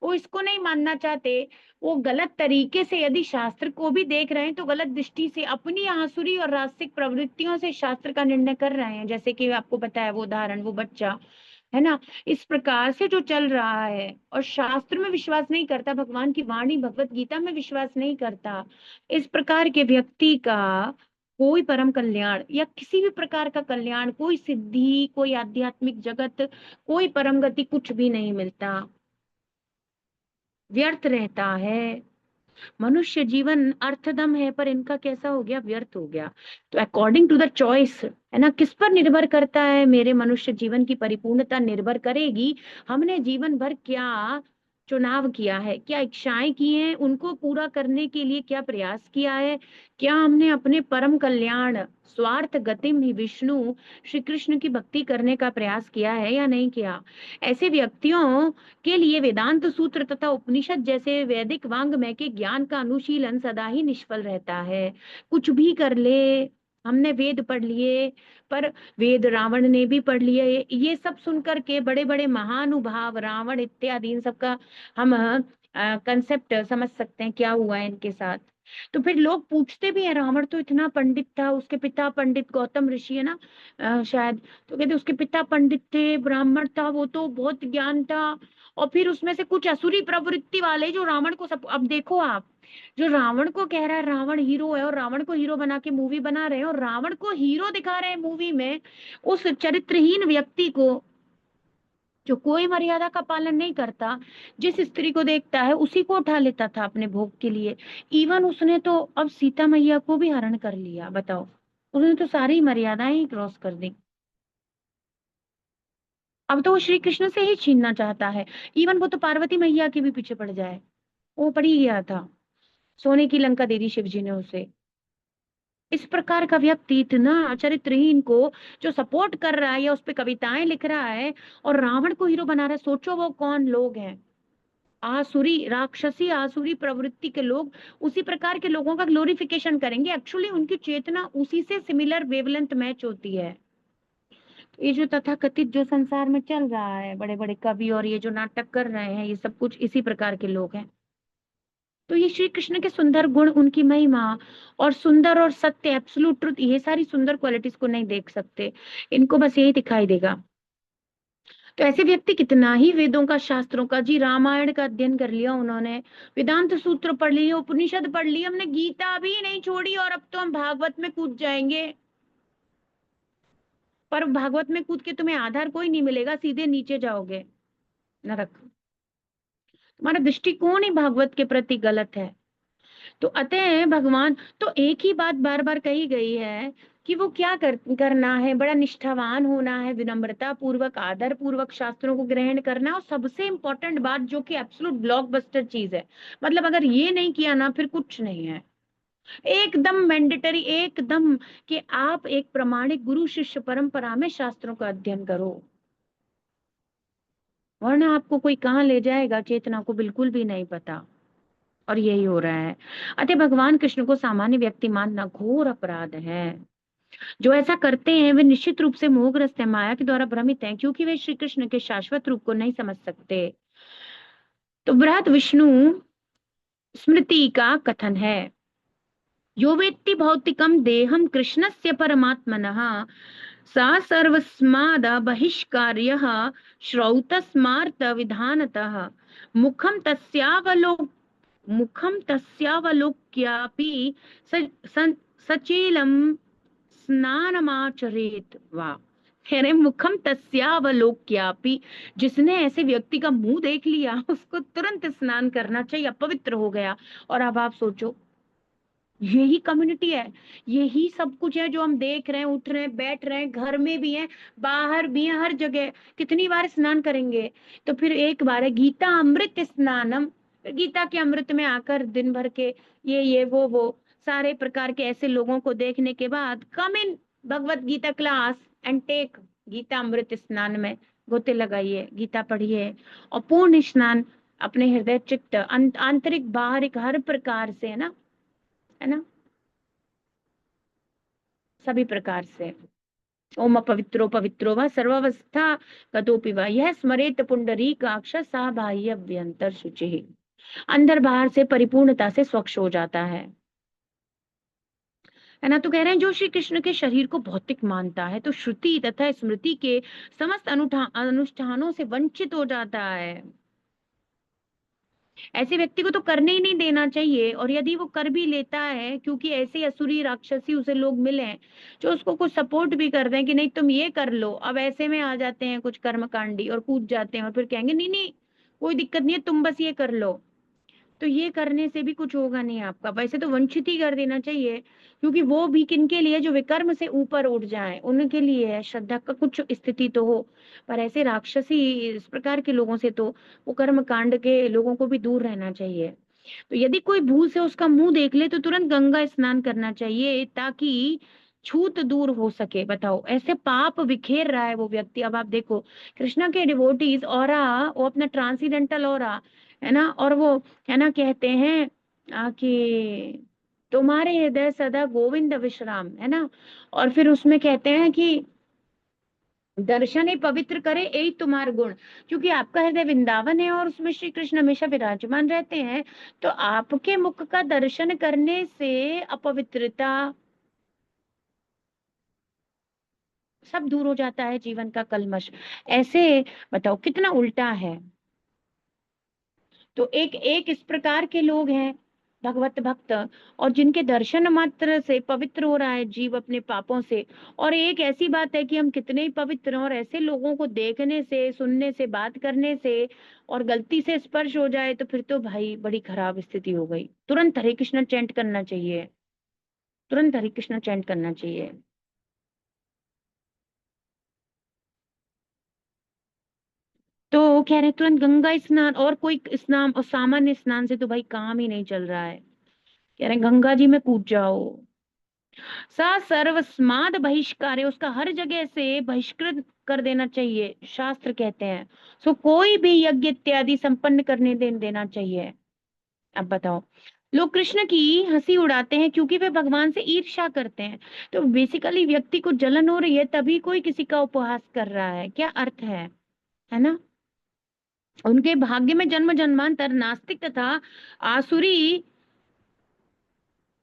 वो इसको नहीं मानना चाहते। वो गलत तरीके से यदि शास्त्र को भी देख रहे हैं तो गलत दृष्टि से अपनी आसुरी और रास्तिक प्रवृत्तियों से शास्त्र का निर्णय कर रहे हैं। जैसे कि आपको पता है वो उदाहरण, वो बच्चा है ना, इस प्रकार से जो चल रहा है और शास्त्र में विश्वास नहीं करता, भगवान की वाणी भगवत गीता में विश्वास नहीं करता, इस प्रकार के व्यक्ति का कोई परम कल्याण या किसी भी प्रकार का कल्याण, कोई सिद्धि, कोई आध्यात्मिक जगत, कोई परम गति कुछ भी नहीं मिलता, व्यर्थ रहता है। मनुष्य जीवन अर्थदम है पर इनका कैसा हो गया, व्यर्थ हो गया। तो अकॉर्डिंग टू द चॉइस, है ना, किस पर निर्भर करता है, मेरे मनुष्य जीवन की परिपूर्णता निर्भर करेगी हमने जीवन भर क्या चुनाव किया है, क्या इच्छाएं की हैं, उनको पूरा करने के लिए क्या प्रयास किया है, क्या हमने अपने परम कल्याण स्वार्थ गतिम ही विष्णु श्री कृष्ण की भक्ति करने का प्रयास किया है या नहीं किया। ऐसे व्यक्तियों के लिए वेदांत सूत्र तथा उपनिषद जैसे वैदिक वांग्मय के ज्ञान का अनुशीलन सदा ही निष्फल रहता है। कुछ भी कर ले, हमने वेद पढ़ लिए, पर वेद रावण ने भी पढ़ लिए, ये सब सुनकर के बड़े बड़े महानुभाव रावण इत्यादि इन सबका हम कंसेप्ट समझ सकते हैं क्या हुआ है इनके साथ। तो फिर लोग पूछते भी हैं, रावण तो इतना पंडित था, उसके पिता पंडित गौतम ऋषि है ना, शायद, तो कहते उसके पिता पंडित थे, ब्राह्मण था, वो तो बहुत ज्ञान था। और फिर उसमें से कुछ असुरी प्रवृत्ति वाले जो रावण को सब, अब देखो आप, जो रावण को कह रहा है रावण हीरो है और रावण को हीरो बना के मूवी बना रहे हैं और रावण को हीरो दिखा रहे हैं मूवी में, उस चरित्रहीन व्यक्ति को जो कोई मर्यादा का पालन नहीं करता, जिस स्त्री को देखता है उसी को उठा लेता था अपने भोग के लिए। इवन उसने तो अब सीता मैया को भी हरण कर लिया, बताओ, उसने तो सारी मर्यादाएं ही क्रॉस कर दी। अब तो वो श्री कृष्ण से ही छीनना चाहता है। इवन वो तो पार्वती मैया के भी पीछे पड़ जाए, वो पड़ ही गया था, सोने की लंका दे दी शिव जी ने उसे। इस प्रकार का व्यक्ति इतना चरित्रहीन को जो सपोर्ट कर रहा है या उस पे कविताएं लिख रहा है और रावण को हीरो बना रहा है, सोचो वो कौन लोग हैं। आसुरी राक्षसी आसुरी प्रवृत्ति के लोग उसी प्रकार के लोगों का ग्लोरिफिकेशन करेंगे, एक्चुअली उनकी चेतना उसी से सिमिलर वेवलेंथ मैच होती है। ये जो तथाकथित जो संसार में चल रहा है, बड़े बड़े कवि और ये जो नाटक कर रहे हैं, ये सब कुछ इसी प्रकार के लोग हैं। तो ये श्री कृष्ण के सुंदर गुण, उनकी महिमा और सुंदर और सत्य एब्सोल्यूट ट्रुथ, ये सारी सुंदर क्वालिटीज को नहीं देख सकते, इनको बस यही दिखाई देगा। तो ऐसे व्यक्ति कितना ही वेदों का, शास्त्रों का, जी रामायण का अध्ययन कर लिया उन्होंने, वेदांत सूत्र पढ़ लिए, उपनिषद पढ़ लिए, हमने गीता भी नहीं छोड़ी और अब तो हम भागवत में कूद जाएंगे। पर भागवत में कूद के तुम्हें आधार कोई नहीं मिलेगा, सीधे नीचे जाओगे नरक। तुम्हारा दृष्टिकोण ही भागवत के प्रति गलत है। तो अतः भगवान, तो एक ही बात बार बार कही गई है कि वो क्या करना है, बड़ा निष्ठावान होना है, विनम्रता पूर्वक आदर पूर्वक शास्त्रों को ग्रहण करना, और सबसे इंपॉर्टेंट बात जो कि एब्सोल्यूट ब्लॉकबस्टर चीज है, मतलब अगर ये नहीं किया ना फिर कुछ नहीं है, एकदम मैंडेटरी, एकदम, कि आप एक प्रामाणिक गुरु शिष्य परंपरा में शास्त्रों का अध्ययन करो, वरना आपको कोई कहाँ ले जाएगा चेतना को बिल्कुल भी नहीं पता। और यही हो रहा है। अतः भगवान कृष्ण को सामान्य व्यक्ति मानना घोर अपराध है। जो ऐसा करते हैं वे निश्चित रूप से मोहग्रस्त है, माया के द्वारा भ्रमित हैं, क्योंकि वे श्री कृष्ण के शाश्वत रूप को नहीं समझ सकते। तो बृहद विष्णु स्मृति का कथन है, यो वेत्ति भौतिकम देहम कृष्णस्य परमात्मनः सा सर्वस्माद बहिष्कार्यः श्रौतस्मार्थ विधानतः मुखम तस्यावलोक्यापि सचेलं स्नानमाचरेत। वाह, कह रहे मुखम तस्यावलोक्यापि, जिसने ऐसे व्यक्ति का मुंह देख लिया उसको तुरंत स्नान करना चाहिए, अपवित्र हो गया। और अब आप सोचो, यही कम्युनिटी है, यही सब कुछ है जो हम देख रहे हैं, उठ रहे हैं, बैठ रहे हैं, घर में भी हैं, बाहर भी हैं, हर जगह। कितनी बार स्नान करेंगे? तो फिर एक बार है गीता अमृत स्नानम, गीता के अमृत में आकर दिन भर के ये वो सारे प्रकार के ऐसे लोगों को देखने के बाद come in Bhagavad Gita class and take Gita अमृत स्नान में गोते लगाइए, गीता पढ़िए, और पूर्ण स्नान अपने हृदय चित्त आंतरिक बाहरिक हर प्रकार से, है ना, सभी प्रकार से। ओम पवित्रो पवित्रो व सर्वावस्था गतोपि वा यह स्मरेत पुंडरीकाक्ष सा बाह्य अभ्यंतर शुचि, अंदर बाहर से परिपूर्णता से स्वच्छ हो जाता है ना। तो कह रहे हैं जो श्री कृष्ण के शरीर को भौतिक मानता है तो श्रुति तथा स्मृति के समस्त अनुष्ठानों से वंचित हो जाता है। ऐसे व्यक्ति को तो करने ही नहीं देना चाहिए, और यदि वो कर भी लेता है, क्योंकि ऐसे असुरी राक्षसी उसे लोग मिले हैं जो उसको कुछ सपोर्ट भी कर दें कि नहीं तुम ये कर लो, अब ऐसे में आ जाते हैं कुछ कर्मकांडी और कूद जाते हैं और फिर कहेंगे नहीं नहीं कोई दिक्कत नहीं है, तुम बस ये कर लो। तो ये करने से भी कुछ होगा नहीं आपका, वैसे तो वंचित ही कर देना चाहिए, क्योंकि वो भी किनके लिए, जो विकर्म से ऊपर उठ जाए उनके लिए है, श्रद्धा का कुछ स्थिति तो हो। पर ऐसे राक्षसी इस प्रकार के लोगों से तो, वो कर्म कांड के लोगों को भी दूर रहना चाहिए। तो यदि कोई भूल से उसका मुंह देख ले तो तुरंत गंगा स्नान करना चाहिए, ताकि छूत दूर हो सके। बताओ, ऐसे पाप बिखेर रहा है वो व्यक्ति। अब आप देखो, कृष्णा के डिवोटीज ऑरा, वो अपना ट्रांसीडेंटल ऑरा, है ना, और वो, है ना, कहते हैं कि तुम्हारे हृदय सदा गोविंद विश्राम, है ना, और फिर उसमें कहते हैं कि दर्शन ही पवित्र करे यही तुम्हारे गुण, क्योंकि आपका हृदय वृंदावन है और उसमें श्री कृष्ण हमेशा विराजमान रहते हैं। तो आपके मुख का दर्शन करने से अपवित्रता सब दूर हो जाता है, जीवन का कलमश। ऐसे बताओ कितना उल्टा है। तो एक एक इस प्रकार के लोग हैं भगवत भक्त, और जिनके दर्शन मात्र से पवित्र हो रहा है जीव अपने पापों से। और एक ऐसी बात है कि हम कितने ही पवित्र हैं, और ऐसे लोगों को देखने से, सुनने से, बात करने से, और गलती से स्पर्श हो जाए तो फिर तो भाई बड़ी खराब स्थिति हो गई। तुरंत हरे कृष्ण चैंट करना चाहिए, तुरंत हरे कृष्ण चैंट करना चाहिए। तो वो कह रहे हैं तुरंत गंगा स्नान, और कोई स्नान, और सामान्य स्नान से तो भाई काम ही नहीं चल रहा है। कह रहे हैं गंगा जी में कूद जाओ। सा सर्वस्माद बहिष्कार है, उसका हर जगह से बहिष्कृत कर देना चाहिए, शास्त्र कहते हैं। सो कोई भी यज्ञ इत्यादि संपन्न करने देना चाहिए। अब बताओ, लोग कृष्ण की हंसी उड़ाते हैं क्योंकि वे भगवान से ईर्ष्या करते हैं। तो बेसिकली व्यक्ति को जलन हो रही है तभी कोई किसी का उपहास कर रहा है, क्या अर्थ है ना। उनके भाग्य में जन्म जन्मांतर नास्तिक तथा आसुरी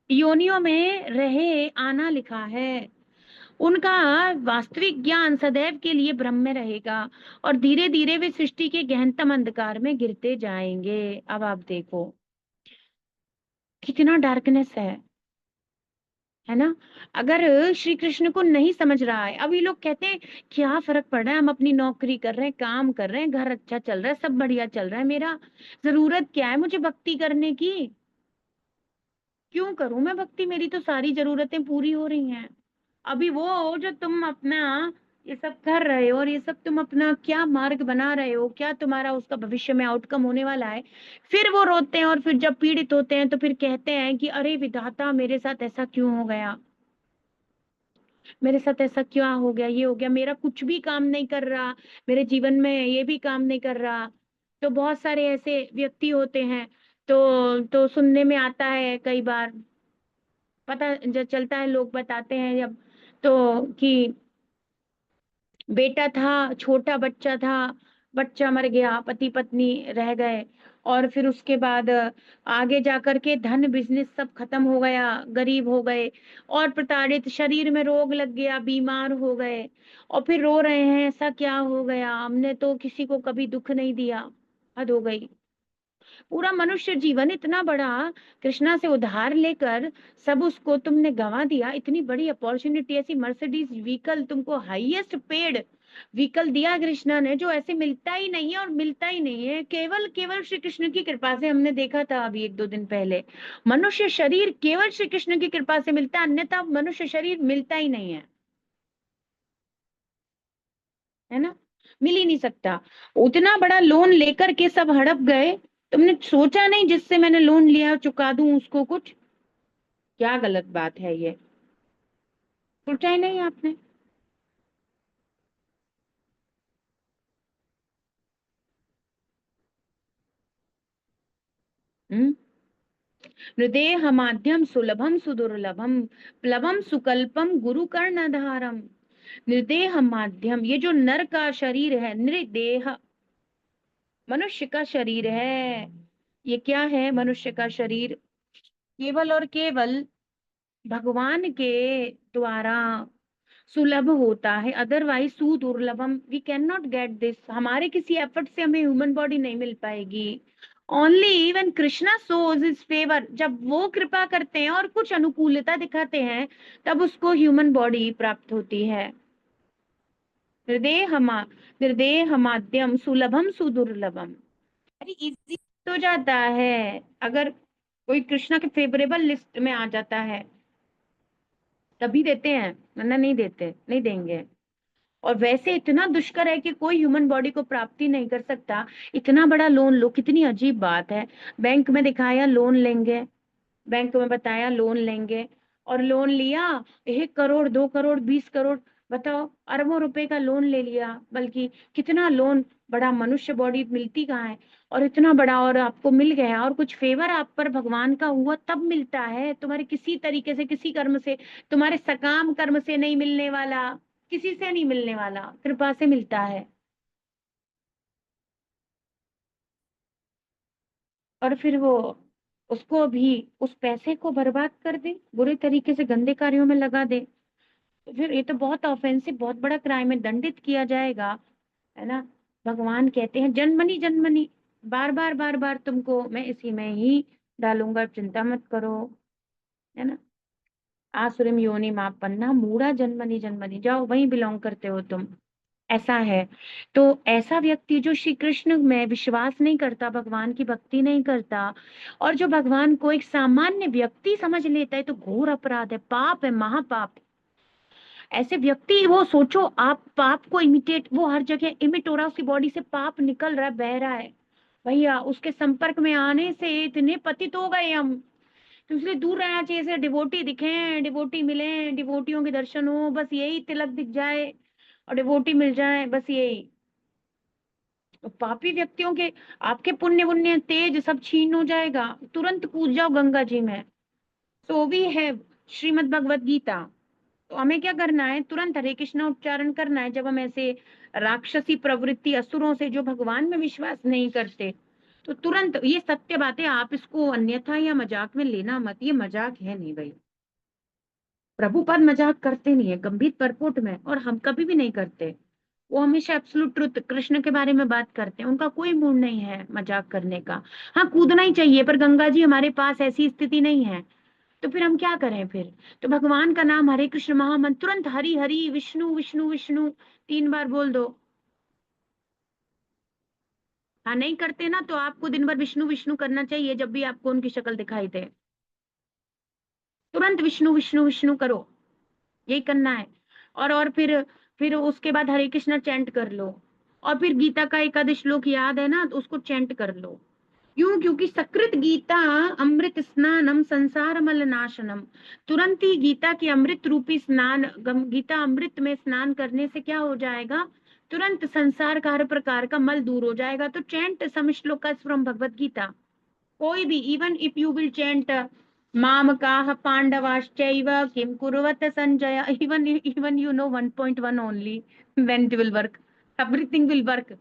योनियों में रहे आना लिखा है। उनका वास्तविक ज्ञान सदैव के लिए ब्रह्म में रहेगा, और धीरे धीरे वे सृष्टि के गहनतम अंधकार में गिरते जाएंगे। अब आप देखो कितना डार्कनेस है ना। अगर श्री कृष्ण को नहीं समझ रहा है, अब ये लोग कहते हैं क्या फर्क पड़ रहा है, हम अपनी नौकरी कर रहे हैं, काम कर रहे हैं, घर अच्छा चल रहा है, सब बढ़िया चल रहा है, मेरा जरूरत क्या है मुझे भक्ति करने की, क्यों करूं मैं भक्ति, मेरी तो सारी जरूरतें पूरी हो रही हैं। अभी वो जो तुम अपना ये सब कर रहे हो, और ये सब तुम अपना क्या मार्ग बना रहे हो, क्या तुम्हारा उसका भविष्य में आउटकम होने वाला है, फिर वो रोते हैं, और फिर जब पीड़ित होते हैं तो फिर कहते हैं कि अरे विधाता मेरे साथ ऐसा क्यों हो गया, मेरे साथ ऐसा क्या हो गया, ये हो गया, मेरा कुछ भी काम नहीं कर रहा, मेरे जीवन में ये भी काम नहीं कर रहा। तो बहुत सारे ऐसे व्यक्ति होते हैं। तो सुनने में आता है कई बार, पता चलता है, लोग बताते हैं जब, तो कि बेटा था, छोटा बच्चा था, बच्चा मर गया, पति पत्नी रह गए, और फिर उसके बाद आगे जाकर के धन बिजनेस सब खत्म हो गया, गरीब हो गए, और प्रताड़ित, शरीर में रोग लग गया, बीमार हो गए, और फिर रो रहे हैं ऐसा क्या हो गया, हमने तो किसी को कभी दुख नहीं दिया, हद हो गई। पूरा मनुष्य जीवन इतना बड़ा कृष्णा से उधार लेकर सब उसको तुमने गंवा दिया, इतनी बड़ी अपॉर्चुनिटी, ऐसी मर्सिडीज व्हीकल तुमको हाईएस्ट पेड व्हीकल दिया कृष्णा ने, जो ऐसे मिलता ही नहीं है, और मिलता ही नहीं है, केवल केवल श्री कृष्ण की कृपा से। हमने देखा था अभी एक दो दिन पहले, मनुष्य शरीर केवल श्री कृष्ण की कृपा से मिलता है, अन्यथा मनुष्य शरीर मिलता ही नहीं है ना, मिल ही नहीं सकता। उतना बड़ा लोन लेकर के सब हड़प गए, तुमने सोचा नहीं जिससे मैंने लोन लिया चुका दूं उसको कुछ, क्या गलत बात है ये, सोचा ही नहीं आपने। हम्म। हृदय माध्यम सुलभम सुदुर्लभम, प्लवम सुकल्पम गुरु कर्णधारम। निर्देह माध्यम, ये जो नर का शरीर है, निर्देह, मनुष्य का शरीर है, ये क्या है, मनुष्य का शरीर केवल और केवल भगवान के द्वारा सुलभ होता है, अदरवाइज सुदुर्लभम, we can not get this, हमारे किसी एफर्ट से हमें ह्यूमन बॉडी नहीं मिल पाएगी। Only when Krishna shows his favour, जब वो कृपा करते हैं और कुछ अनुकूलता दिखाते हैं, तब उसको ह्यूमन बॉडी प्राप्त होती है। हृदय हमा हृदय हमाद्यम सुलभम सुदुर्लभम, अरे इजी तो जाता है, अगर कोई कृष्णा के फेवरेबल लिस्ट में आ जाता है तभी देते हैं, वरना नहीं देते, नहीं देंगे। और वैसे इतना दुष्कर है कि कोई ह्यूमन बॉडी को प्राप्ति नहीं कर सकता। इतना बड़ा लोन लो, कितनी अजीब बात है, बैंक में दिखाया लोन लेंगे, बैंक में बताया लोन लेंगे, और लोन लिया, 1 करोड़, 2 करोड़, 20 करोड़, बताओ, अरबों रुपए का लोन ले लिया, बल्कि कितना लोन, बड़ा मनुष्य बॉडी मिलती कहाँ है, और इतना बड़ा, और आपको मिल गया, और कुछ फेवर आप पर भगवान का हुआ तब मिलता है, तुम्हारे किसी तरीके से, किसी कर्म से, तुम्हारे सकाम कर्म से नहीं मिलने वाला, किसी से नहीं मिलने वाला, कृपा से मिलता है। और फिर वो उसको भी, उस पैसे को बर्बाद कर दे, बुरे तरीके से गंदे कार्यों में लगा दे, तो फिर ये तो बहुत ऑफेंसिव, बहुत बड़ा क्राइम है, दंडित किया जाएगा, है ना। भगवान कहते हैं जन्मनी जन्मनी, बार बार बार बार तुमको मैं इसी में ही डालूंगा, चिंता मत करो, है ना। आसुरिम योनि मापन्ना मूढ़ा जन्मनी जन्मनी, जाओ वहीं बिलोंग करते हो तुम, ऐसा है। तो ऐसा व्यक्ति जो श्री कृष्ण में विश्वास नहीं करता, भगवान की भक्ति नहीं करता, और जो भगवान को एक सामान्य व्यक्ति समझ लेता है, तो घोर अपराध है, पाप है, महापाप। ऐसे व्यक्ति, वो सोचो, आप पाप को इमिटेट, वो हर जगह इमिट हो रहा है, उसकी बॉडी से पाप निकल रहा है, बह रहा है, भैया उसके संपर्क में आने से इतने पतित हो गए हम, तो इसलिए दूर रहना चाहिए। ऐसे डिवोटी दिखे, डिवोटी मिले, डिवोटियों के दर्शन हो, बस यही तिलक दिख जाए और डिवोटी मिल जाए, बस यही। तो पापी व्यक्तियों के, आपके पुण्य पुण्य तेज सब छीन हो जाएगा, तुरंत कूद जाओ गंगा जी में। सो वी है श्रीमद् भगवत गीता। तो हमें क्या करना है, तुरंत हरे कृष्णा उच्चारण करना है, जब हम ऐसे राक्षसी प्रवृत्ति असुरों से, जो भगवान में विश्वास नहीं करते, तो तुरंत, ये सत्य बात है, आप इसको अन्यथा या मजाक में लेना मत, ये मजाक है नहीं भाई, प्रभुपाद मजाक करते नहीं है, गंभीर परपोट में, और हम कभी भी नहीं करते। वो हमेशा एब्सोल्यूट ट्रुथ कृष्ण के बारे में बात करते हैं, उनका कोई मूड नहीं है मजाक करने का। हाँ, कूदना ही चाहिए, पर गंगा जी हमारे पास ऐसी स्थिति नहीं है, तो फिर हम क्या करें फिर। तो भगवान का नाम हरे कृष्ण महामंत्र, तुरंत हरि हरि विष्णु विष्णु विष्णु 3 बार बोल दो। हाँ, नहीं करते ना, तो आपको दिन भर विष्णु विष्णु करना चाहिए, जब भी आपको उनकी शक्ल दिखाई दे, तुरंत विष्णु विष्णु विष्णु करो, यही करना है। और फिर उसके बाद हरे कृष्ण चैंट कर लो, और फिर गीता का एक आध श्लोक याद है ना, तो उसको चैंट कर लो। क्यों? क्योंकि सकृत गीता अमृत स्नानम संसार मल नाशनम, तुरंत ही गीता के अमृत रूपी स्नान, गीता अमृत में स्नान करने से क्या हो जाएगा, तुरंत संसार का हर प्रकार का मल दूर हो जाएगा। तो चैंट सम श्लोक फ्रॉम भगवत गीता, कोई भी, even if you will chant मामकाः पांडवाश्चैव किं कुर्वत Sanjay. Even you know 1.1 only when it will work, everything will work.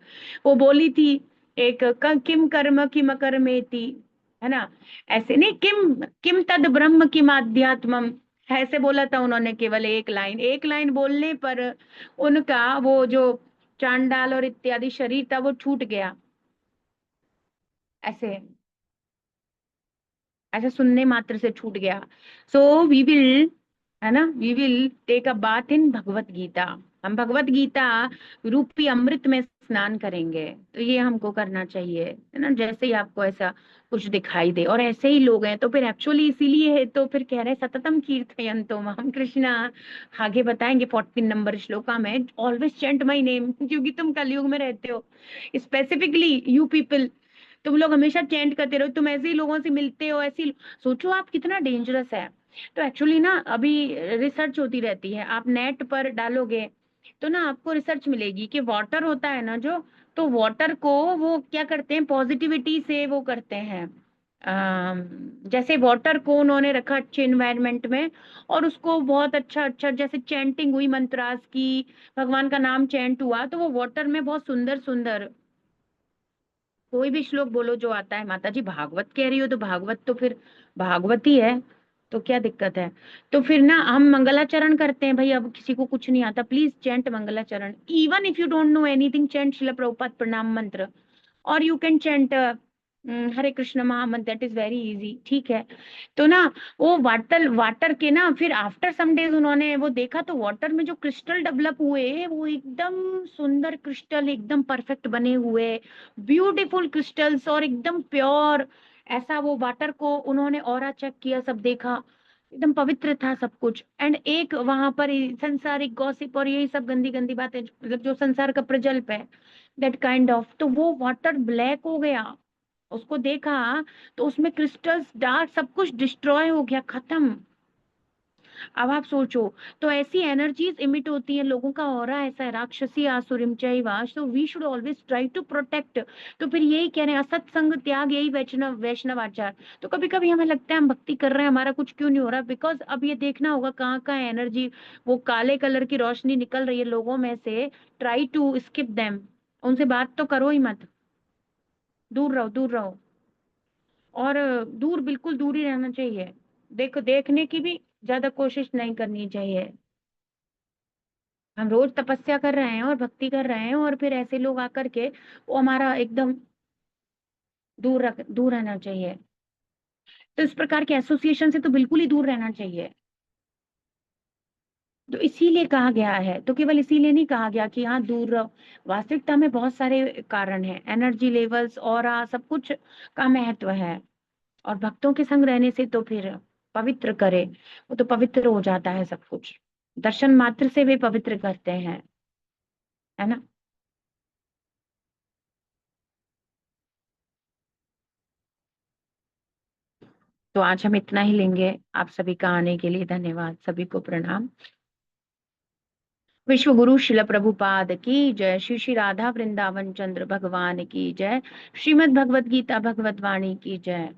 वो बोली थी एक किम कर्म किम अकर्मेति, है ना. ऐसे नहीं, किम किम तद ब्रह्म किम आध्यात्मम, ऐसे बोला था उन्होंने. केवल एक लाइन बोलने पर उनका वो जो चांडाल और इत्यादि शरीर था वो छूट गया. ऐसे ऐसा सुनने मात्र से छूट गया. सो वी विल, है ना, we will take a bath in Bhagavad Gita. हम भगवत गीता रूपी अमृत में स्नान करेंगे. तो ये हमको करना चाहिए, है ना. जैसे ही आपको ऐसा कुछ दिखाई दे और ऐसे ही लोग हैं तो फिर एक्चुअली इसीलिए है, तो फिर कह रहे हैं सततम कीर्तयन्तो माम कृष्णा. आगे बताएंगे 14 नंबर श्लोका में, ऑलवेज चेंट माई नेम, क्योंकि तुम कलयुग में रहते हो. स्पेसिफिकली यू पीपल, तुम लोग हमेशा चैंट करते रहो, तुम ऐसे ही लोगों से मिलते हो, ऐसी सोचो आप कितना डेंजरस है. तो एक्चुअली ना अभी रिसर्च होती रहती है, आप नेट पर डालोगे तो ना आपको रिसर्च मिलेगी कि वाटर होता है ना जो, तो वाटर को वो क्या करते हैं, पॉजिटिविटी से वो करते हैं. जैसे वाटर को उन्होंने रखा अच्छे इन्वायरमेंट में, और उसको बहुत अच्छा अच्छा जैसे चैंटिंग हुई मंत्रास की, भगवान का नाम चैंट हुआ, तो वो वाटर में बहुत सुंदर सुंदर कोई भी श्लोक बोलो जो आता है. माता जी भागवत कह रही हो तो भागवत तो फिर भागवत ही है, तो क्या दिक्कत है. तो फिर ना हम मंगलाचरण करते हैं भाई. अब किसी को कुछ नहीं आता, प्लीज चैंट मंगलाचरण. Even if you don't know anything, chant शिला प्रभुपाद प्रणाम मंत्र, और यू कैन चैंट हरे कृष्ण महामंत्र, दैट इज वेरी इजी. ठीक है. तो ना वो वाटर वाटर के ना फिर आफ्टर सम डेज उन्होंने वो देखा, तो वाटर में जो क्रिस्टल डेवलप हुए वो एकदम सुंदर क्रिस्टल, एकदम परफेक्ट बने हुए, ब्यूटीफुल क्रिस्टल्स, और एकदम प्योर. ऐसा वो वाटर को उन्होंने ऑरा चेक किया, सब देखा, एकदम पवित्र था सब कुछ. एंड एक वहां पर संसारिक गॉसिप और यही सब गंदी गंदी बातें, मतलब जो संसार का प्रजल्प है, दैट काइंड ऑफ, तो वो वाटर ब्लैक हो गया. उसको देखा तो उसमें क्रिस्टल्स डार्क, सब कुछ डिस्ट्रॉय हो गया, खत्म. अब आप सोचो, तो ऐसी एनर्जीज इमिट होती हैं, लोगों का ऑरा ऐसा है, राक्षसी आसुरिम चैव, so we should always try to protect. तो फिर यही कह रहे हैं, असत्संग त्याग, यही वैष्णव वैष्णव आचार. तो कभी कभी हमें लगता है हम भक्ति कर रहे हैं, हमारा कुछ क्यों नहीं हो रहा, बिकॉज अब ये देखना होगा कहाँ कहाँ एनर्जी, वो काले कलर की रोशनी निकल रही है लोगों में से. ट्राई टू स्किप देम, उनसे बात तो करो ही मत, दूर रहो दूर रहो. और दूर, बिल्कुल दूर ही रहना चाहिए. देखो, देखने की भी ज्यादा कोशिश नहीं करनी चाहिए. हम रोज तपस्या कर रहे हैं और भक्ति कर रहे हैं, और फिर ऐसे लोग आकर के वो हमारा एकदम दूर रहना चाहिए. तो इस प्रकार के एसोसिएशन से तो बिल्कुल ही दूर रहना चाहिए. तो इसीलिए कहा गया है, तो केवल इसीलिए नहीं कहा गया कि हाँ दूर रहो. वास्तविकता में बहुत सारे कारण हैं, एनर्जी लेवल्स और सब कुछ का महत्व है. और भक्तों के संग रहने से तो फिर पवित्र करे, वो तो पवित्र हो जाता है सब कुछ. दर्शन मात्र से वे पवित्र करते हैं, है ना. तो आज हम इतना ही लेंगे. आप सभी का आने के लिए धन्यवाद, सभी को प्रणाम. विश्व गुरु शिल प्रभुपाद की जय. श्री श्री राधा वृंदावन चंद्र भगवान की जय. श्रीमद् भगवत गीता भगवत वाणी की जय.